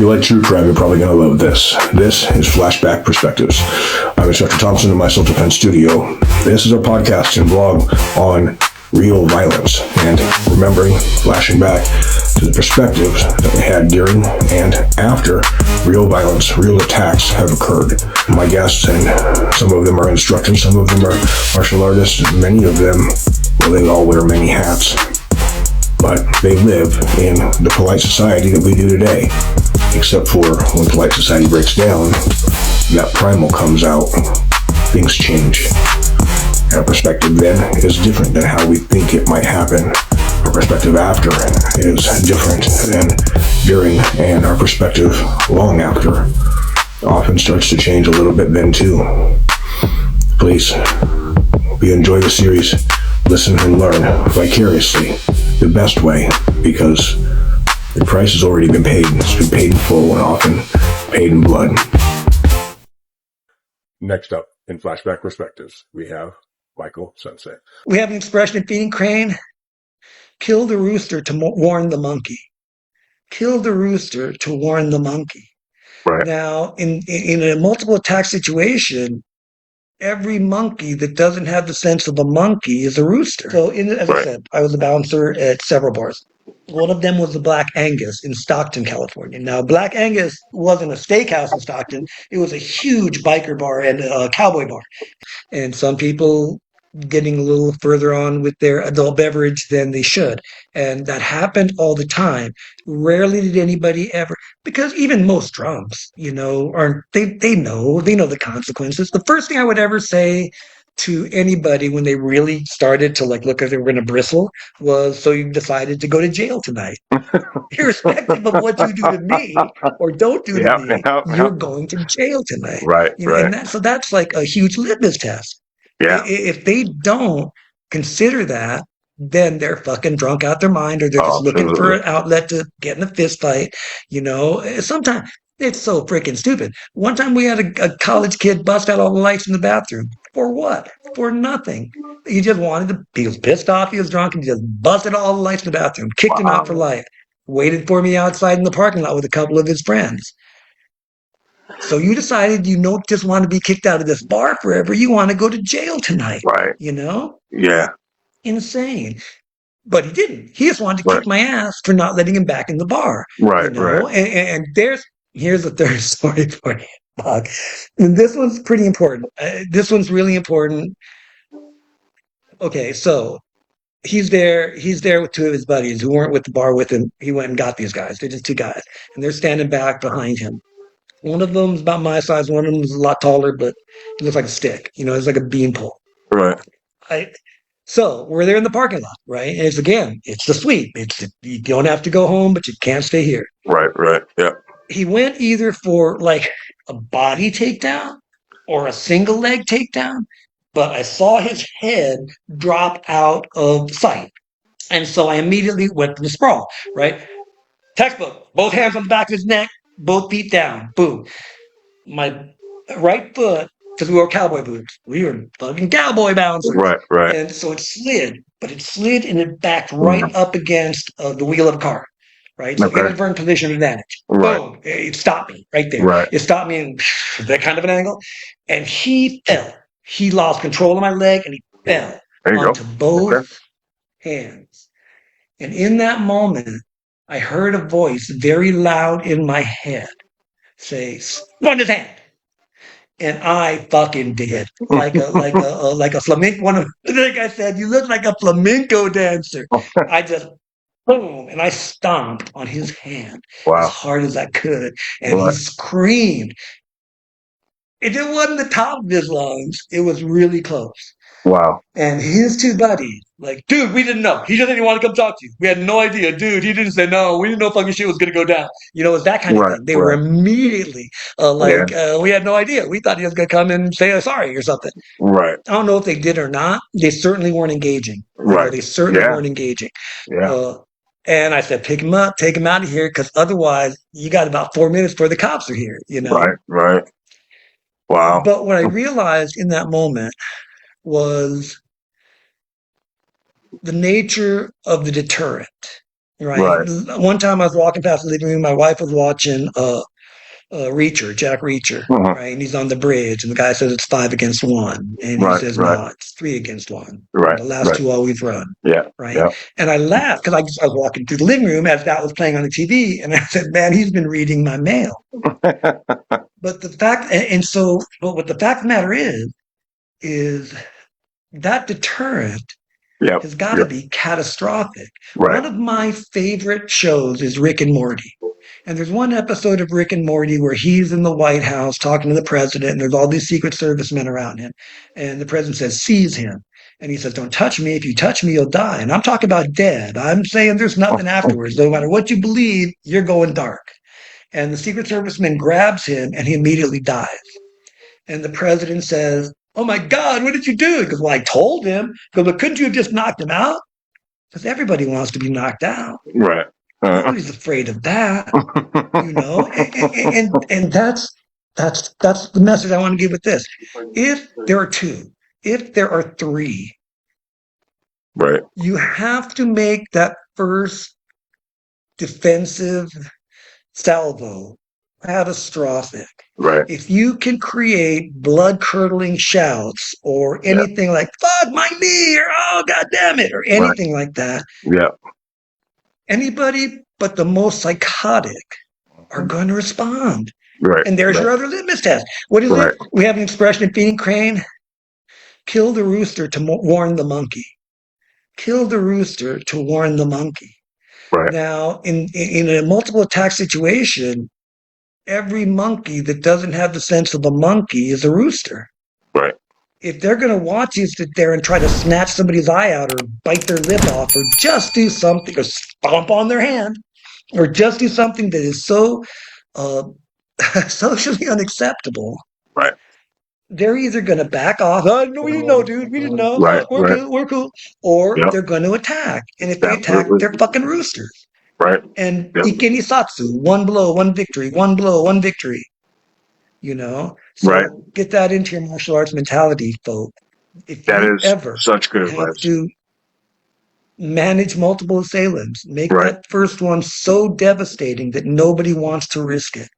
you like true crime, you're probably going to love this. This is Flashback Perspectives. I'm Instructor Thompson in my self-defense studio. This is a podcast and blog on real violence and remembering, flashing back to the perspectives that we had during and after real violence, real attacks have occurred. My guests, and some of them are instructors, some of them are martial artists, many of them, well, they all wear many hats, but they live in the polite society that we do today. Except for when polite society breaks down, that primal comes out, things change. Our perspective then is different than how we think it might happen. Our perspective after is different than during, and our perspective long after often starts to change a little bit then too. Please, if you enjoy the series, listen and learn vicariously the best way, because the price has already been paid. It's been paid in full and often paid in blood. Next up in Flashback Perspectives, we have Michael Sensei. We have an expression in Feeding Crane: kill the rooster to warn the monkey. Kill the rooster to warn the monkey. Right. Now, in a multiple attack situation, every monkey that doesn't have the sense of a monkey is a rooster. So, as I said, I was a bouncer at several bars. One of them was the Black Angus in Stockton, California. Now, Black Angus wasn't a steakhouse in Stockton. It was a huge biker bar and a cowboy bar. And some people getting a little further on with their adult beverage than they should. And that happened all the time. Rarely did anybody ever, because even most drunks, they know the consequences. The first thing I would ever say to anybody when they really started to look like they were going to bristle was, so you decided to go to jail tonight. Irrespective of what you do to me or don't do to me, you're going to jail tonight. Right. And that's like a huge litmus test. Yeah. If they don't consider that, then they're fucking drunk out their mind, or they're just looking for an outlet to get in a fist fight. Sometimes it's so freaking stupid. One time we had a college kid bust out all the lights in the bathroom. For what? For nothing. He just he was pissed off, he was drunk, and he just busted all the lights in the bathroom, kicked him out for life, waited for me outside in the parking lot with a couple of his friends. So you decided you don't just want to be kicked out of this bar forever. You want to go to jail tonight. Right. Yeah. Insane. But he didn't. He just wanted to kick my ass for not letting him back in the bar. Right. And here's the third story for you, Buck. And this one's pretty important. This one's really important. Okay, so he's there with two of his buddies who weren't with the bar with him. He went and got these guys. They're just two guys. And they're standing back behind him. One of them's about my size. One of them is a lot taller, but he looks like a stick. It's like a beanpole. Right. So we're there in the parking lot, right? And it's the sweep. You don't have to go home, but you can't stay here. Right. Yeah. He went either for a body takedown or a single leg takedown, but I saw his head drop out of sight. And so I immediately went for the sprawl, right? Textbook, both hands on the back of his neck, both feet down, boom. My right foot, because we wore cowboy boots. We were fucking cowboy bouncers. Right. And so it slid, and it backed right up against the wheel of a car, right? So inadvertent position advantage. Right. Boom. It stopped me right there. Right. It stopped me in that kind of an angle. And he fell. He lost control of my leg, and he fell onto both hands. And in that moment, I heard a voice very loud in my head say, "Run his hand." And I fucking did, like a flamenco. Like I said, you look like a flamenco dancer. I just boom, and I stomped on his hand as hard as I could, and he screamed. It wasn't the top of his lungs; it was really close. Wow. And his two buddies, dude, we didn't know. He just didn't want to come talk to you. We had no idea. Dude, he didn't say no. We didn't know fucking shit was going to go down. It was that kind of thing. They were immediately we had no idea. We thought he was going to come and say sorry or something. Right. I don't know if they did or not. They certainly weren't engaging. Right. They certainly weren't engaging. Yeah. And I said, pick him up, take him out of here, because otherwise you got about 4 minutes before the cops are here. Right. Wow. But what I realized in that moment was the nature of the deterrent. right? Right. One time I was walking past the living room, my wife was watching Jack Reacher, Mhm. right? And he's on the bridge, and the guy says it's 5 against 1, and he Right. says, Right. no, it's 3 against 1. Right. The last Right. two always run, Yeah. right? Yeah. And I laughed because I was walking through the living room as that was playing on the TV, and I said, man, he's been reading my mail. But the fact, but what the fact of the matter is that deterrent Yep. has got to be catastrophic. Right. One of my favorite shows is Rick and Morty. And there's one episode of Rick and Morty where he's in the White House talking to the president, and there's all these Secret Service men around him. And the president says, seize him. And he says, don't touch me. If you touch me, you'll die. And I'm talking about dead. I'm saying there's nothing afterwards. No matter what you believe, you're going dark. And the Secret Serviceman grabs him, and he immediately dies. And the president says, oh my God, what did you do? Because, well, I told him. Because, but couldn't you have just knocked him out? Because everybody wants to be knocked out. Right. Nobody's afraid of that, and that's the message I want to give with this. If there are two, if there are three, Right. you have to make that first defensive salvo catastrophic. Right. If you can create blood-curdling shouts or anything like "fuck my knee" or "oh god damn it" or anything like that, Yeah. anybody but the most psychotic are going to respond. Right. And there's your other litmus test. What is it? We have an expression in Feeding Crane: kill the rooster to warn the monkey. Kill the rooster to warn the monkey. Right. Now, in a multiple attack situation, every monkey that doesn't have the sense of a monkey is a rooster. Right. If they're going to watch you sit there and try to snatch somebody's eye out or bite their lip off or just do something or stomp on their hand or just do something that is so socially unacceptable, Right. they're either going to back off. Oh, no, we didn't know, dude. We didn't know. Right. We're cool. We're cool. Or they're going to attack. And if they attack, they're fucking roosters. Right. And ikeni satsu, one blow, one victory, one blow, one victory. So get that into your martial arts mentality, folks. If that you is ever such good have advice. to manage multiple assailants, make that first one so devastating that nobody wants to risk it.